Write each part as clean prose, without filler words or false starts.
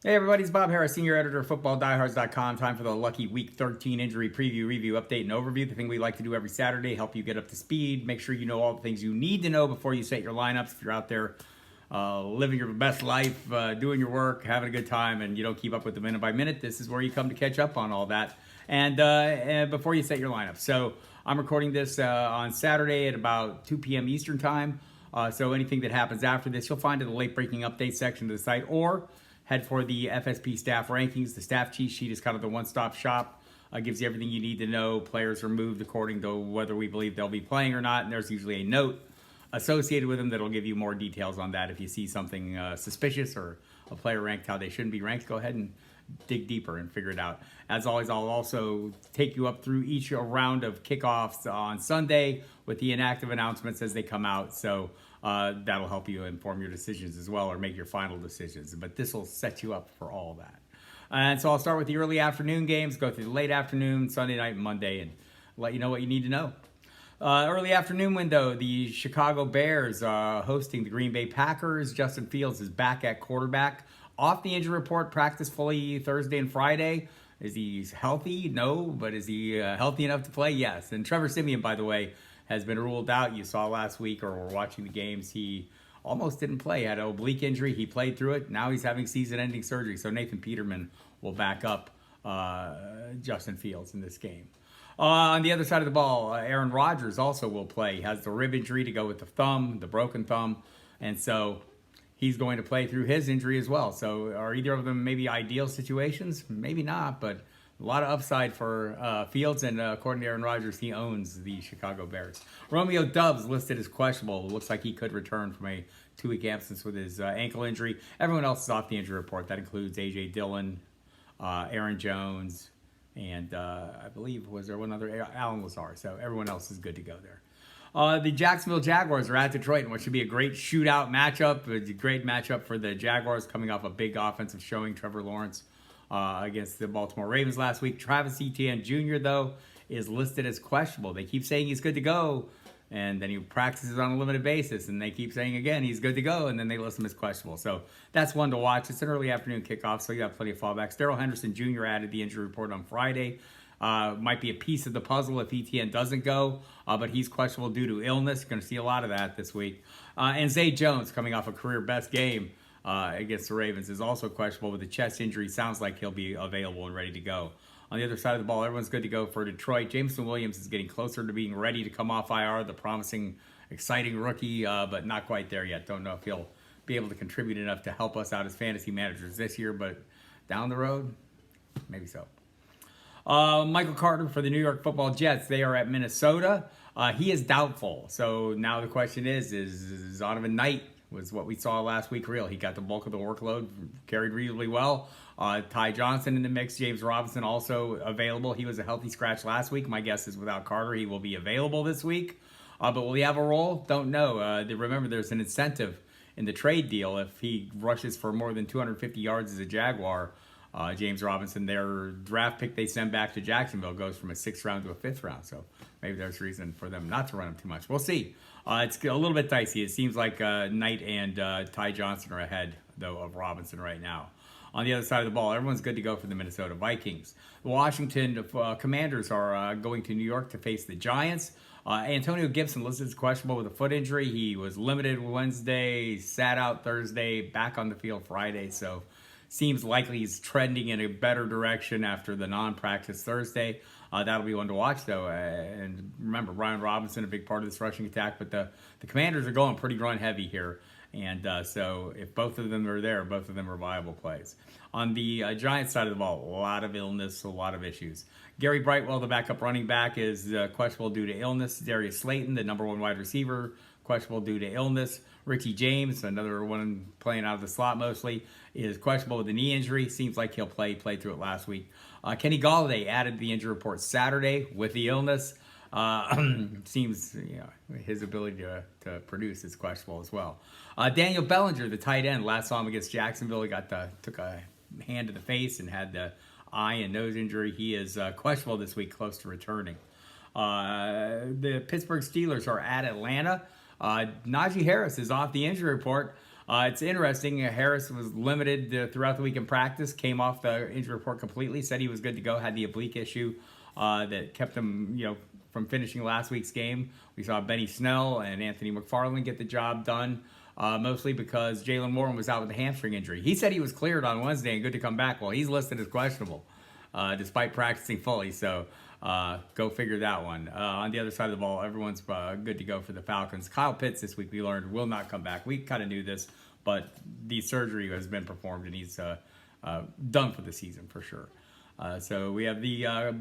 Hey everybody, it's Bob Harris, Senior Editor of FootballDiehards.com. Time for the lucky Week 13 injury preview, review, update, and overview. The thing we like to do every Saturday, help you get up to speed, make sure you know all the things you need to know before you set your lineups. If you're out there living your best life, doing your work, having a good time, and you don't keep up with the minute by minute, this is where you come to catch up on all that. And before you set your lineup. So I'm recording this on Saturday at about 2 p.m. Eastern Time. So anything that happens after this, you'll find in the late breaking update section of the site, or head for the FSP staff rankings. The staff cheat sheet is kind of the one-stop shop. Gives you everything you need to know. Players are moved according to whether we believe they'll be playing or not, and there's usually a note associated with them that'll give you more details on that. If you see something suspicious or a player ranked how they shouldn't be ranked, go ahead and dig deeper and figure it out. As always, I'll also take you up through each round of kickoffs on Sunday with the inactive announcements as they come out. So that'll help you inform your decisions as well, or make your final decisions. But this will set you up for all that. And so I'll start with the early afternoon games, go through the late afternoon, Sunday night, and Monday, and let you know what you need to know. Early afternoon window, the Chicago Bears hosting the Green Bay Packers. Justin Fields is back at quarterback. Off the injury report, practiced fully Thursday and Friday. Is he healthy? No, but is he healthy enough to play? Yes. And Trevor Siemian, by the way, has been ruled out. You saw last week, or were watching the games, he almost didn't play. He had an oblique injury. He played through it. Now he's having season-ending surgery. So Nathan Peterman will back up Justin Fields in this game. On the other side of the ball, Aaron Rodgers also will play. He has the rib injury to go with the thumb, the broken thumb. And so he's going to play through his injury as well. So are either of them maybe ideal situations? Maybe not, but a lot of upside for Fields, and according to Aaron Rodgers, he owns the Chicago Bears. Romeo Doubs listed as questionable. It looks like he could return from a 2-week absence with his ankle injury. Everyone else is off the injury report. That includes A.J. Dillon, Aaron Jones, and I believe, was there one other? Alan Lazar. So everyone else is good to go there. The Jacksonville Jaguars are at Detroit in what should be a great shootout matchup. It's a great matchup for the Jaguars, coming off a big offensive showing. Trevor Lawrence against the Baltimore Ravens last week. Travis Etienne Jr., though, is listed as questionable. They keep saying he's good to go, and then he practices on a limited basis, and they keep saying again he's good to go, and then they list him as questionable. So that's one to watch. It's an early afternoon kickoff, so you got plenty of fallbacks. Darrell Henderson Jr. added the injury report on Friday. Might be a piece of the puzzle if Etienne doesn't go, but he's questionable due to illness. You're going to see a lot of that this week. And Zay Jones, coming off a career best game against the Ravens, is also questionable with a chest injury. Sounds like he'll be available and ready to go. On the other side of the ball, everyone's good to go for Detroit. Jameson Williams is getting closer to being ready to come off IR, the promising, exciting rookie, but not quite there yet. Don't know if he'll be able to contribute enough to help us out as fantasy managers this year, but down the road, maybe so. Michael Carter for the New York Football Jets. They are at Minnesota. He is doubtful. So now the question is Zonovan Knight, was what we saw last week, real? He got the bulk of the workload, carried reasonably well. Ty Johnson in the mix. James Robinson also available. He was a healthy scratch last week. My guess is without Carter, he will be available this week. But will he have a role? Don't know. Remember, there's an incentive in the trade deal if he rushes for more than 250 yards as a Jaguar. James Robinson, their draft pick they send back to Jacksonville, goes from a 6th round to a 5th round. So maybe there's reason for them not to run him too much. We'll see. It's a little bit dicey. It seems like Knight and Ty Johnson are ahead, though, of Robinson right now. On the other side of the ball, everyone's good to go for the Minnesota Vikings. The Washington Commanders are going to New York to face the Giants. Antonio Gibson listed as questionable with a foot injury. He was limited Wednesday, sat out Thursday, back on the field Friday. So seems likely he's trending in a better direction after the non-practice Thursday. That'll be one to watch, though. And remember, Brian Robinson, a big part of this rushing attack. But the Commanders are going pretty run-heavy here. And so if both of them are there, both of them are viable plays. On the Giants side of the ball, a lot of illness, a lot of issues. Gary Brightwell, the backup running back, is questionable due to illness. Darius Slayton, the number one wide receiver, questionable due to illness. Richie James, another one playing out of the slot mostly, is questionable with a knee injury. Seems like he'll play through it last week. Kenny Galladay added to the injury report Saturday with the illness. Seems his ability to produce is questionable as well. Daniel Bellinger, the tight end, last saw him against Jacksonville. He took a hand to the face and had the eye and nose injury. He is questionable this week, close to returning. The Pittsburgh Steelers are at Atlanta. Najee Harris is off the injury report. It's interesting. Harris was limited throughout the week in practice, came off the injury report completely, said he was good to go, had the oblique issue that kept him, from finishing last week's game. We saw Benny Snell and Anthony McFarland get the job done, mostly because Jalen Warren was out with a hamstring injury. He said he was cleared on Wednesday and good to come back. Well, he's listed as questionable, despite practicing fully, so go figure that one. On the other side of the ball, everyone's good to go for the Falcons. Kyle Pitts this week, we learned, will not come back. We kind of knew this, but the surgery has been performed, and he's done for the season for sure. So we have the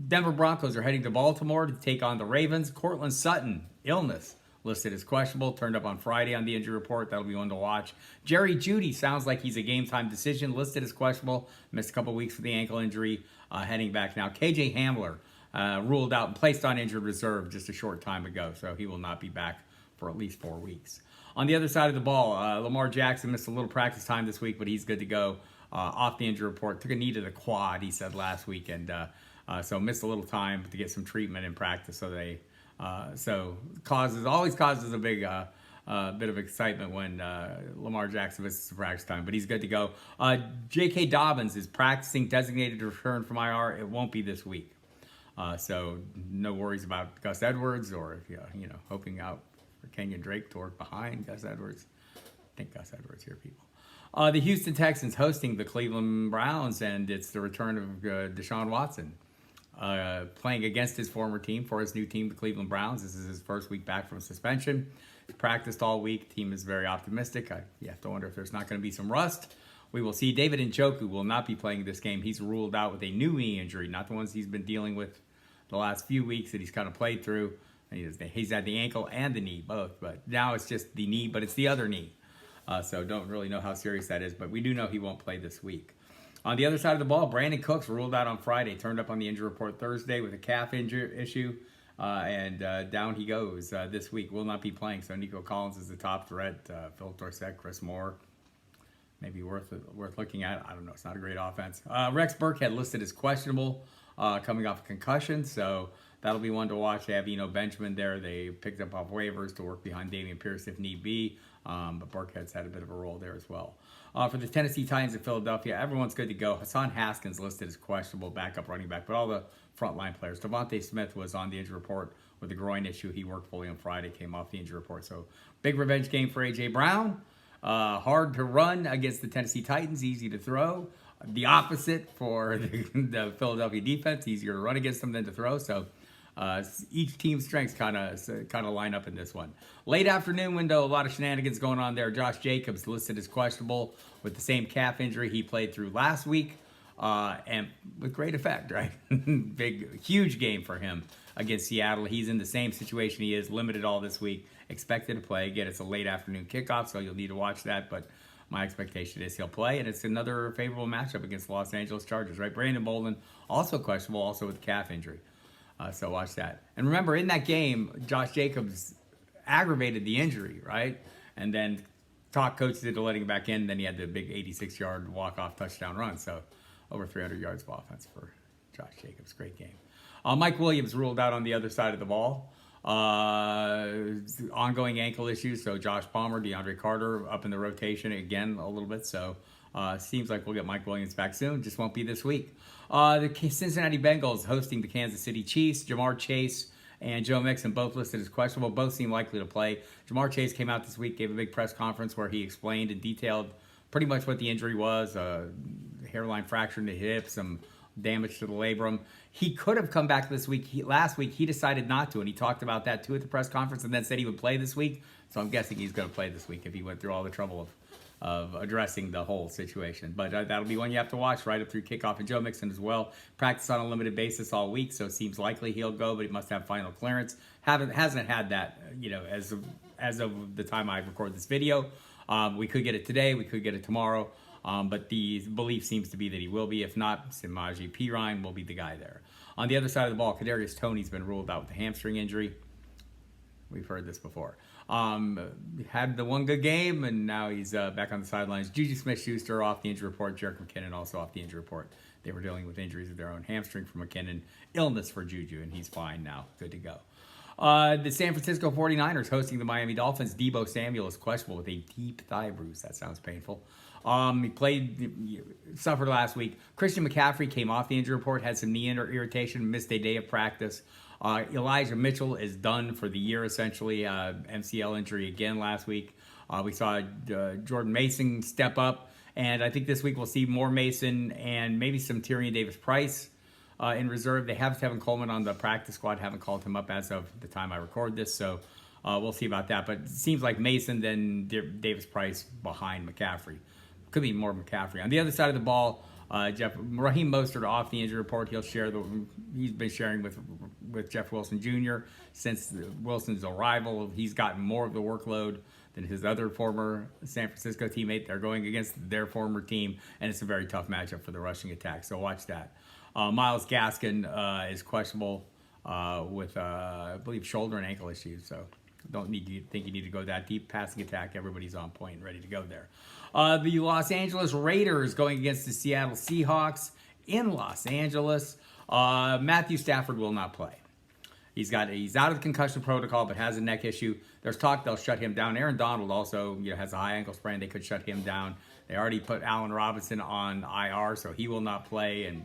Denver Broncos are heading to Baltimore to take on the Ravens. Cortland Sutton, illness, listed as questionable, turned up on Friday on the injury report. That'll be one to watch. Jerry Jeudy sounds like he's a game-time decision, listed as questionable. Missed a couple weeks with the ankle injury, heading back now. KJ Hamler ruled out and placed on injured reserve just a short time ago, so he will not be back for at least 4 weeks. On the other side of the ball, Lamar Jackson missed a little practice time this week, but he's good to go. Off the injury report, took a knee to the quad, he said last week, and so missed a little time to get some treatment in practice. So always causes a big bit of excitement when Lamar Jackson misses practice time, but he's good to go. J.K. Dobbins is practicing, designated to return from IR. It won't be this week, so no worries about Gus Edwards or hoping out for Kenyon Drake to work behind Gus Edwards. I think Gus Edwards here, people. The Houston Texans hosting the Cleveland Browns, and it's the return of Deshaun Watson playing against his former team for his new team, the Cleveland Browns. This is his first week back from suspension. He's practiced all week. The team is very optimistic. You have to wonder if there's not going to be some rust. We will see. David Njoku will not be playing this game. He's ruled out with a new knee injury, not the ones he's been dealing with the last few weeks that he's kind of played through. He's had the ankle and the knee, both, but now it's just the knee, but it's the other knee. So don't really know how serious that is, but we do know he won't play this week. On the other side of the ball, Brandon Cooks ruled out on Friday, turned up on the injury report Thursday with a calf injury issue, and down he goes this week. Will not be playing, so Nico Collins is the top threat. Philip Dorsett, Chris Moore, maybe worth looking at. I don't know. It's not a great offense. Rex Burkhead listed as questionable, coming off a concussion, so that'll be one to watch. They have Benjamin there. They picked up off waivers to work behind Dameon Pierce if need be. But Burkhead's had a bit of a role there as well. For the Tennessee Titans of Philadelphia, everyone's good to go. Hassan Haskins listed as questionable, backup running back, but all the frontline players. Devontae Smith was on the injury report with a groin issue. He worked fully on Friday, came off the injury report. So big revenge game for A.J. Brown. Hard to run against the Tennessee Titans, easy to throw. The opposite for the Philadelphia defense, easier to run against them than to throw. So each team's strengths kind of line up in this one. Late afternoon window, a lot of shenanigans going on there. Josh Jacobs listed as questionable with the same calf injury he played through last week, and with great effect, right? Huge game for him against Seattle. He's in the same situation he is, limited all this week, expected to play. Again, it's a late afternoon kickoff, so you'll need to watch that, but my expectation is he'll play, and it's another favorable matchup against the Los Angeles Chargers, right? Brandon Bolden, also questionable, also with calf injury. So watch that. And remember, in that game, Josh Jacobs aggravated the injury, right? And then talked coaches into letting him back in. Then he had the big 86-yard walk-off touchdown run. So over 300 yards of offense for Josh Jacobs. Great game. Mike Williams ruled out on the other side of the ball. Ongoing ankle issues. So Josh Palmer, DeAndre Carter up in the rotation again a little bit. So seems like we'll get Mike Williams back soon. Just won't be this week. The Cincinnati Bengals hosting the Kansas City Chiefs. Jamar Chase and Joe Mixon both listed as questionable. Both seem likely to play. Jamar Chase came out this week, gave a big press conference where he explained and detailed pretty much what the injury was. Hairline fracture in the hip, some damage to the labrum. He could have come back this week. Last week, he decided not to, and he talked about that too at the press conference and then said he would play this week. So I'm guessing he's going to play this week if he went through all the trouble of addressing the whole situation. But that'll be one you have to watch right up through kickoff. And Joe Mixon as well. Practice on a limited basis all week, so it seems likely he'll go, but he must have final clearance. Hasn't had that, as of the time I record this video. We could get it today. We could get it tomorrow. But the belief seems to be that he will be. If not, Samaje Perine will be the guy there. On the other side of the ball, Kadarius Toney's been ruled out with a hamstring injury. We've heard this before. Had the one good game, and now he's back on the sidelines. Juju Smith-Schuster off the injury report. Jerick McKinnon also off the injury report. They were dealing with injuries of their own. Hamstring for McKinnon, illness for Juju, and he's fine now. Good to go. The San Francisco 49ers hosting the Miami Dolphins. Deebo Samuel is questionable with a deep thigh bruise. That sounds painful. Suffered last week. Christian McCaffrey came off the injury report, had some knee irritation, missed a day of practice. Elijah Mitchell is done for the year, essentially. MCL injury again last week. We saw Jordan Mason step up, and I think this week we'll see more Mason and maybe some Tyrion Davis-Price in reserve. They have Tevin Coleman on the practice squad, haven't called him up as of the time I record this, so we'll see about that. But it seems like Mason, then Davis-Price behind McCaffrey. Could be more McCaffrey. On the other side of the ball, Raheem Mostert off the injury report. He's been sharing with Jeff Wilson Jr. since Wilson's arrival. He's gotten more of the workload than his other former San Francisco teammate. They're going against their former team, and it's a very tough matchup for the rushing attack. So watch that. Myles Gaskin is questionable with, I believe, shoulder and ankle issues. So don't think you need to go that deep. Passing attack, everybody's on point and ready to go there. The Los Angeles Raiders going against the Seattle Seahawks in Los Angeles. Matthew Stafford will not play. He's out of the concussion protocol, but has a neck issue. There's talk they'll shut him down. Aaron Donald also has a high ankle sprain. They could shut him down. They already put Allen Robinson on IR, so he will not play and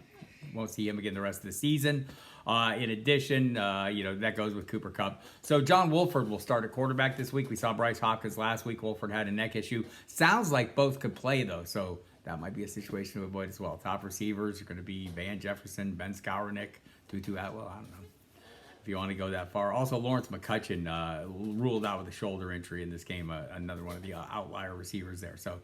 won't see him again the rest of the season. In addition, that goes with Cooper Kupp. So John Wolford will start at quarterback this week. We saw Bryce Hopkins last week. Wolford had a neck issue. Sounds like both could play, though, so that might be a situation to avoid as well. Top receivers are going to be Van Jefferson, Ben Skowronek, Tutu Atwell. I don't know if you want to go that far. Also, Lawrence McCutcheon ruled out with a shoulder injury in this game, another one of the outlier receivers there. So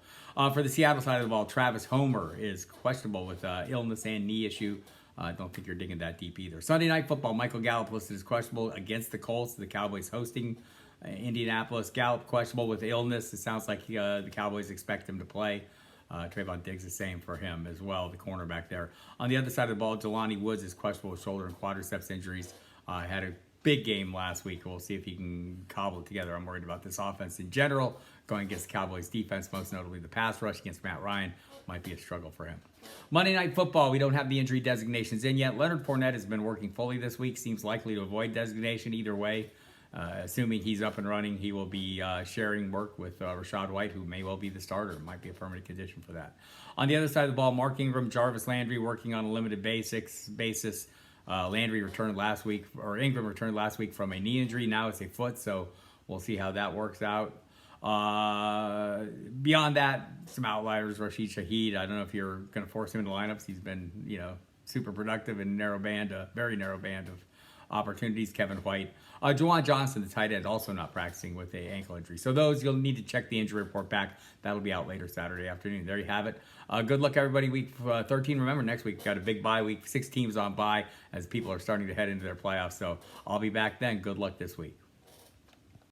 for the Seattle side of the ball, Travis Homer is questionable with illness and knee issue. I don't think you're digging that deep either. Sunday Night Football, Michael Gallup listed as questionable against the Colts. The Cowboys hosting Indianapolis. Gallup questionable with illness. It sounds like the Cowboys expect him to play. Trayvon Diggs the same for him as well, the cornerback there. On the other side of the ball, Jelani Woods is questionable with shoulder and quadriceps injuries. Had a big game last week. We'll see if he can cobble it together. I'm worried about this offense in general. Going against the Cowboys defense, most notably the pass rush against Matt Ryan, might be a struggle for him. Monday Night Football, we don't have the injury designations in yet. Leonard Fournette has been working fully this week. Seems likely to avoid designation either way. Assuming he's up and running, he will be sharing work with Rachaad White, who may well be the starter. It might be a permanent condition for that. On the other side of the ball, Mark Ingram, Jarvis Landry working on a limited basis. Ingram returned last week from a knee injury. Now it's a foot, so we'll see how that works out. Beyond that, some outliers. Rashid Shaheed, I don't know if you're going to force him into lineups. He's been, super productive in very narrow band of opportunities. Kevin White. Juwan Johnson, the tight end, also not practicing with an ankle injury. So those, you'll need to check the injury report back. That'll be out later Saturday afternoon. There you have it. Good luck, everybody. Week 13. Remember, next week we've got a big bye week. 6 teams on bye as people are starting to head into their playoffs. So I'll be back then. Good luck this week.